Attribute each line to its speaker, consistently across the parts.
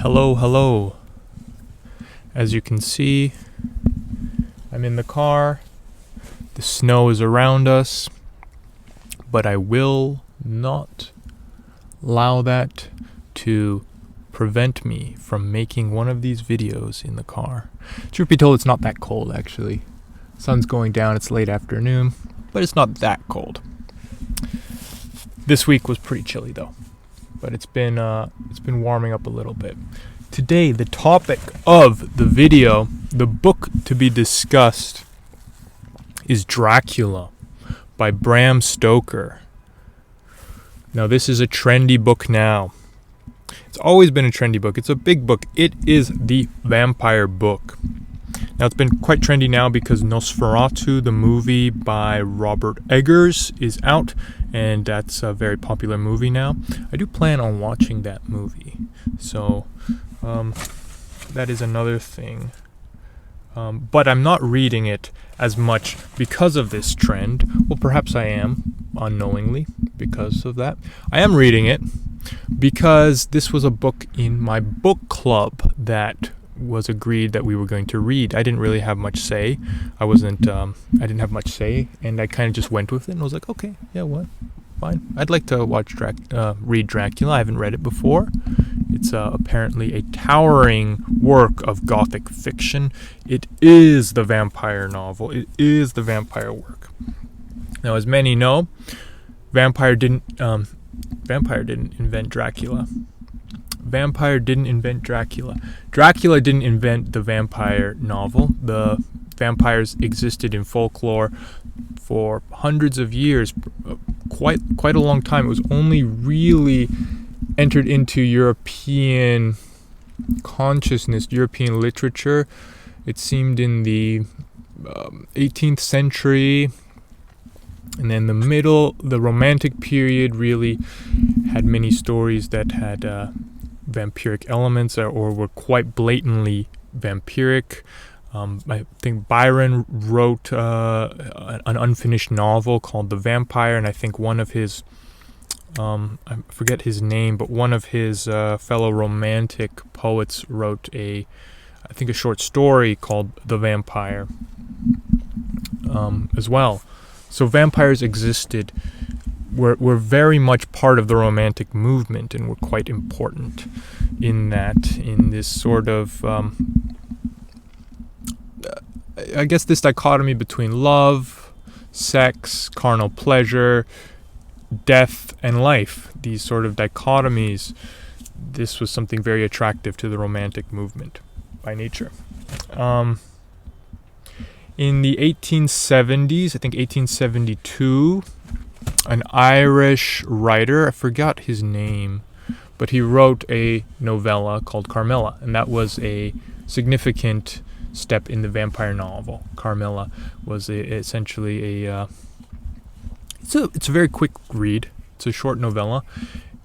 Speaker 1: Hello, hello. As you can see, I'm in the car. The snow is around us, but I will not allow that to prevent me from making one of these videos in the car. Truth be told, it's not that cold actually. Sun's going down, it's late afternoon, but it's not that cold. This week was pretty chilly though, but it's been warming up a little bit. Today, the topic of the video, the book to be discussed, is Dracula by Bram Stoker. Now, this is a trendy book now. It's always been a trendy book. It's a big book. It is the vampire book. Now, it's been quite trendy now because Nosferatu, the movie by Robert Eggers, is out, and that's a very popular movie now. I do plan on watching that movie, so that is another thing. But I'm not reading it as much because of this trend. Well, perhaps I am, unknowingly, because of that. I am reading it because this was a book in my book club that was agreed that we were going to read. I didn't really have much say. I didn't have much say, and I kind of just went with it and was like, okay, yeah, what? Fine. I'd like to read Dracula. I haven't read it before. It's apparently a towering work of gothic fiction. It is the vampire novel. It is the vampire work. Now, as many know, Vampire didn't invent Dracula. Vampire didn't invent Dracula. Dracula didn't invent the vampire novel. The vampires existed in folklore for hundreds of years, quite a long time. It was only really entered into European consciousness, European literature. It seemed in the 18th century, and then the Romantic period really had many stories that had vampiric elements or were quite blatantly vampiric. I think Byron wrote an unfinished novel called The Vampire, and I think one of his I forget his name, but one of his fellow romantic poets wrote a short story called The Vampire as well. So vampires existed, were very much part of the romantic movement, and were quite important in this sort of I guess this dichotomy between love, sex, carnal pleasure, death, and life. These sort of dichotomies, this was something very attractive to the romantic movement by nature. In the 1870s, I think 1872, an Irish writer, I forgot his name, but he wrote a novella called Carmilla, and that was a significant step in the vampire novel. Carmilla was essentially a it's a very quick read. It's a short novella.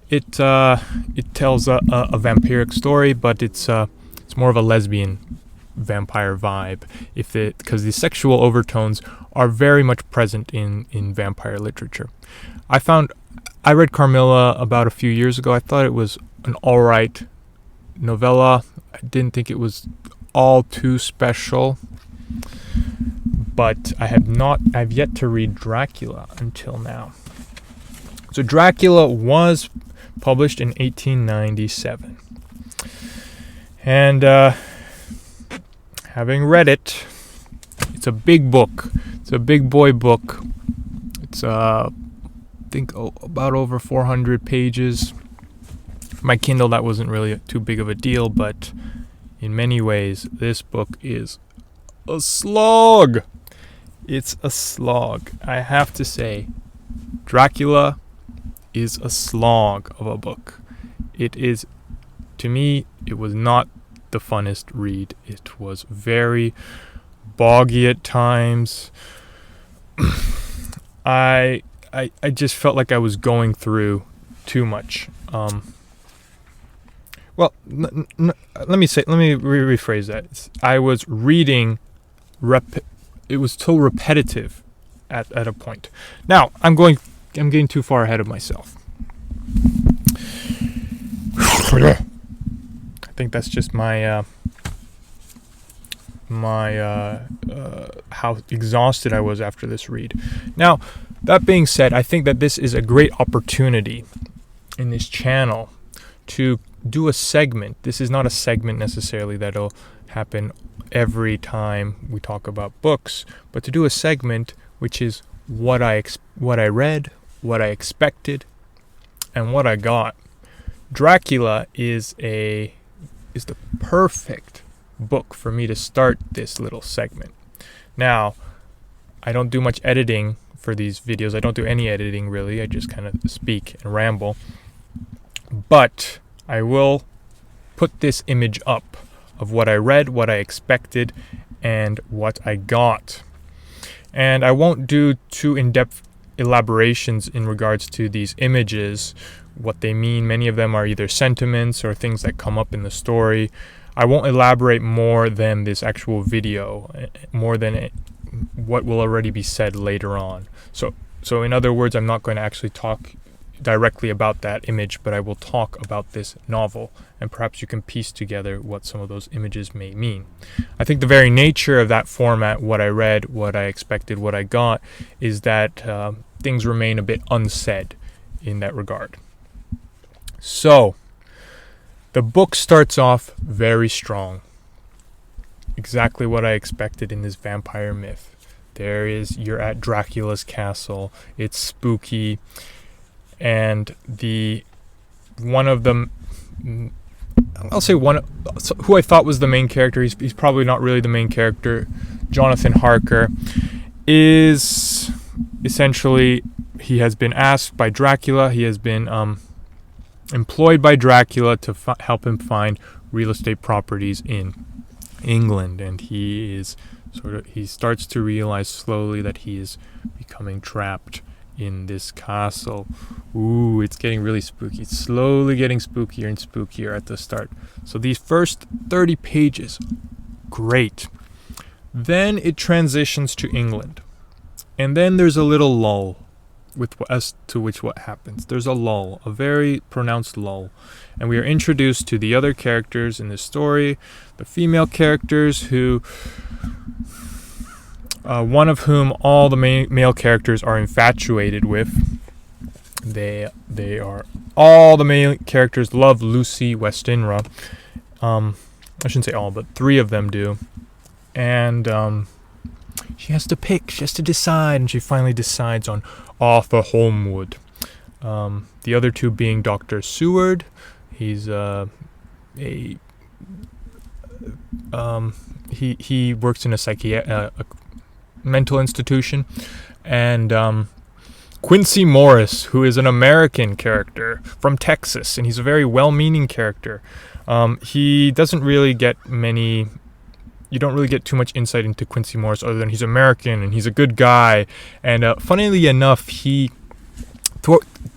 Speaker 1: It tells a vampiric story, but it's more of a lesbian vampire vibe, because the sexual overtones are very much present in vampire literature. I read Carmilla about a few years ago. I thought it was an alright novella. I didn't think it was all too special, but I've yet to read Dracula until now. So Dracula was published in 1897, and having read it, it's a big book. It's a big boy book. It's I think about over 400 pages. For my Kindle, that wasn't really too big of a deal, but in many ways, this book is a slog. It's a slog. I have to say, Dracula is a slog of a book. It is, to me, it was not the funnest read. It was very boggy at times. I just felt like I was going through too much. Well, let me rephrase that. I was reading, it was so repetitive at a point. Now, I'm getting too far ahead of myself. I think that's just my how exhausted I was after this read. Now, that being said, I think that this is a great opportunity in this channel to do a segment. This is not a segment necessarily that'll happen every time we talk about books, but to do a segment which is what I read, what I expected, and what I got. Dracula is the perfect book for me to start this little segment. Now, I don't do much editing for these videos. I don't do any editing really. I just kind of speak and ramble. But I will put this image up of what I read, what I expected, and what I got. And I won't do too in-depth elaborations in regards to these images, what they mean. Many of them are either sentiments or things that come up in the story. I won't elaborate more than this actual video, more than what will already be said later on. So in other words, I'm not going to actually talk directly about that image, but I will talk about this novel, and perhaps you can piece together what some of those images may mean. I think the very nature of that format, what I read, what I expected, what I got, is that things remain a bit unsaid in that regard. So, the book starts off very strong. Exactly what I expected in this vampire myth. You're at Dracula's castle, it's spooky, and one of them, I'll say who I thought was the main character, he's probably not really the main character, Jonathan Harker, is essentially, he has been asked by Dracula, he has been employed by Dracula to help him find real estate properties in England, and he starts to realize slowly that he is becoming trapped in this castle. Ooh, it's getting really spooky. It's slowly getting spookier and spookier at the start. So these first 30 pages, great. Then it transitions to England. And then there's a little lull as to what happens. There's a lull, a very pronounced lull. And we are introduced to the other characters in this story, the female characters who... one of whom all the male characters are infatuated with. All the male characters love Lucy Westenra. I shouldn't say all, but 3 of them do. And she has to decide, and she finally decides on Arthur Holmwood. The other 2 being Dr. Seward. He's he works in a mental institution, and Quincy Morris, who is an American character from Texas, and he's a very well-meaning character. He doesn't really get you don't really get too much insight into Quincy Morris other than he's American and he's a good guy. And funnily enough,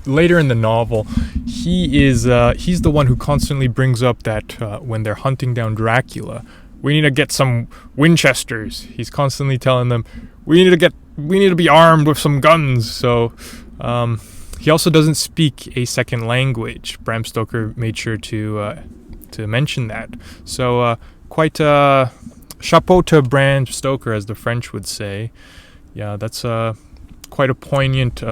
Speaker 1: later in the novel, he's the one who constantly brings up that when they're hunting down Dracula, we need to get some Winchesters. He's constantly telling them, we need to be armed with some guns. So he also doesn't speak a second language. Bram Stoker made sure to mention that. So quite chapeau to Bram Stoker, as the French would say. Yeah, that's quite a poignant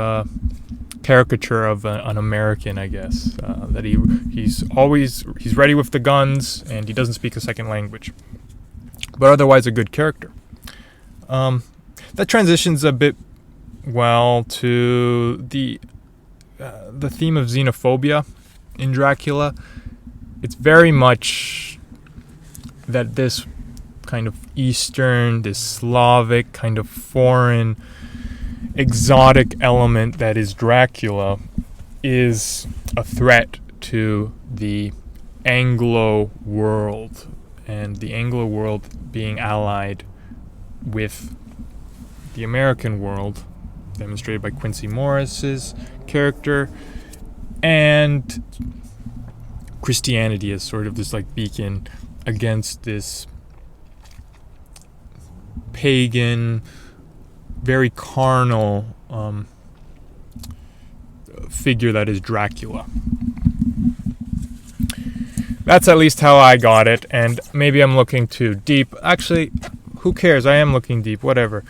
Speaker 1: caricature of an American, I guess. That he's ready with the guns and he doesn't speak a second language. But otherwise a good character. That transitions a bit well to the theme of xenophobia in Dracula. It's very much that this kind of Eastern, this Slavic, kind of foreign, exotic element that is Dracula is a threat to the Anglo world, and the Anglo world being allied with the American world, demonstrated by Quincy Morris's character, and Christianity as sort of this like beacon against this pagan, very carnal figure that is Dracula. That's at least how I got it, and maybe I'm looking too deep. Actually, who cares? I am looking deep, whatever.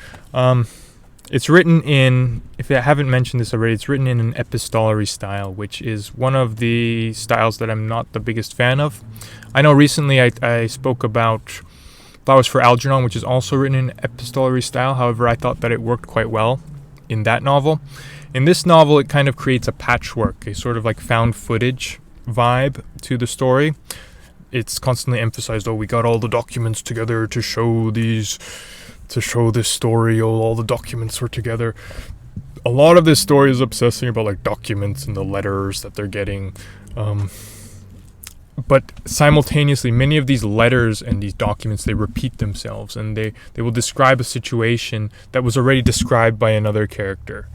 Speaker 1: It's written in, if I haven't mentioned this already, it's written in an epistolary style, which is one of the styles that I'm not the biggest fan of. I know recently I spoke about Flowers for Algernon, which is also written in epistolary style. However, I thought that it worked quite well in that novel. In this novel, it kind of creates a patchwork, a sort of like found footage vibe to the story. It's constantly emphasized, we got all the documents together to show this story, all the documents were together. A lot of this story is obsessing about like documents and the letters that they're getting. But simultaneously, many of these letters and these documents, they repeat themselves, and they will describe a situation that was already described by another character.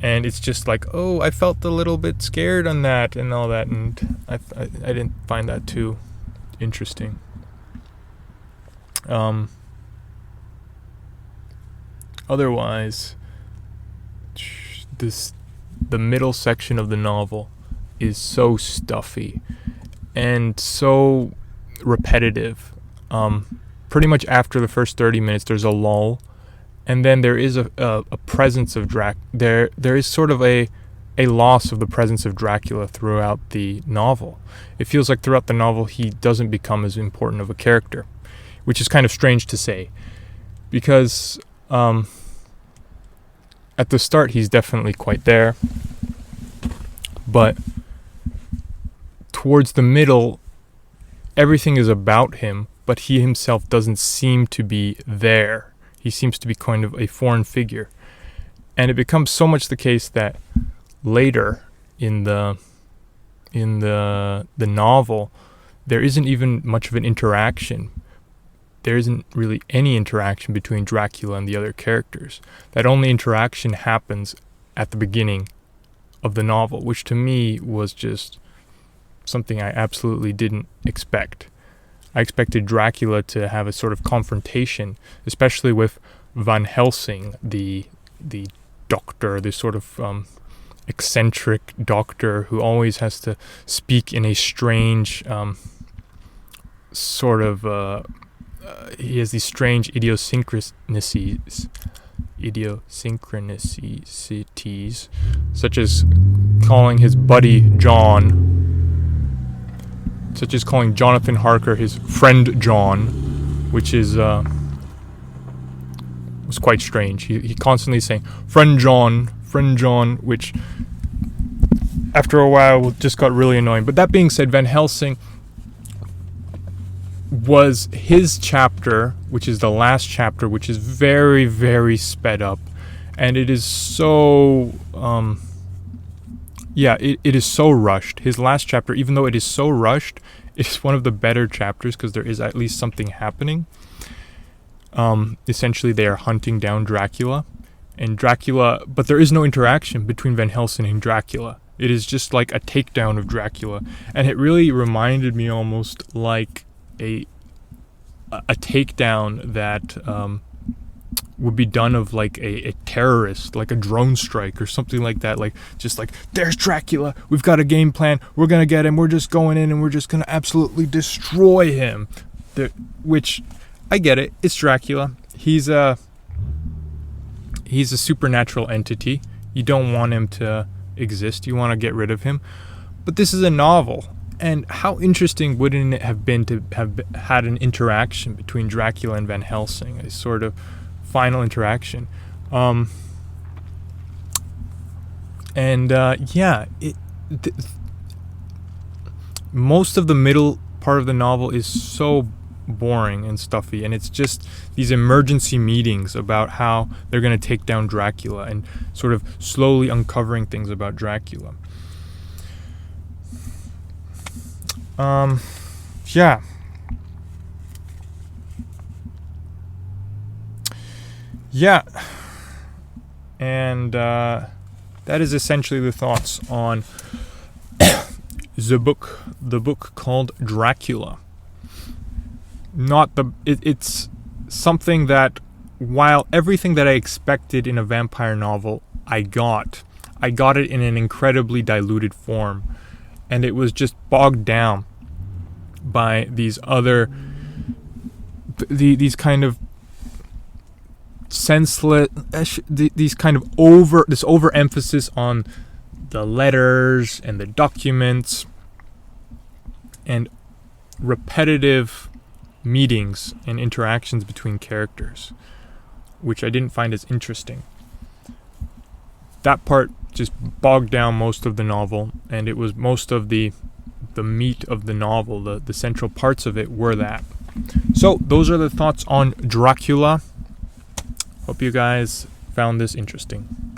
Speaker 1: And it's just like, I felt a little bit scared on that and all that, and I didn't find that too interesting. Otherwise, the middle section of the novel is so stuffy and so repetitive. Pretty much after the first 30 minutes, there's a lull. And then there is a presence of there is sort of a loss of the presence of Dracula throughout the novel. It feels like throughout the novel he doesn't become as important of a character, which is kind of strange to say, because at the start he's definitely quite there, but towards the middle everything is about him, but he himself doesn't seem to be there. He seems to be kind of a foreign figure. And it becomes so much the case that later in the novel, there isn't even much of an interaction. There isn't really any interaction between Dracula and the other characters. That only interaction happens at the beginning of the novel, which to me was just something I absolutely didn't expect. I expected Dracula to have a sort of confrontation, especially with Van Helsing, the doctor, this sort of eccentric doctor who always has to speak in a strange he has these strange idiosyncrasies, such as calling his buddy John, such as calling Jonathan Harker his friend John, which is was quite strange. He constantly saying friend John, which after a while just got really annoying. But that being said, Van Helsing was his chapter, which is the last chapter, which is very, very sped up, and it is so it is so rushed. His last chapter, even though it is so rushed, it's one of the better chapters because there is at least something happening. Essentially, they are hunting down Dracula, but there is no interaction between Van Helsing and Dracula. It is just like a takedown of Dracula, and it really reminded me almost like a takedown that would be done of like a terrorist, like a drone strike or something like that. Like, just like, there's Dracula, we've got a game plan, we're gonna get him, we're just going in and we're just gonna absolutely destroy him. Which, I get it, it's Dracula. He's a supernatural entity. You don't want him to exist, you want to get rid of him. But this is a novel, and how interesting wouldn't it have been to have had an interaction between Dracula and Van Helsing, a sort of final interaction. Most of the middle part of the novel is so boring and stuffy, and it's just these emergency meetings about how they're going to take down Dracula and sort of slowly uncovering things about Dracula. And that is essentially the thoughts on the book called Dracula. It's something that, while everything that I expected in a vampire novel I got it in an incredibly diluted form, and it was just bogged down by these other, these kind of senseless, these kind of overemphasis on the letters and the documents and repetitive meetings and interactions between characters, which I didn't find as interesting. That part just bogged down most of the novel, and it was most of the meat of the novel. The central parts of it were that. So those are the thoughts on Dracula. Hope you guys found this interesting.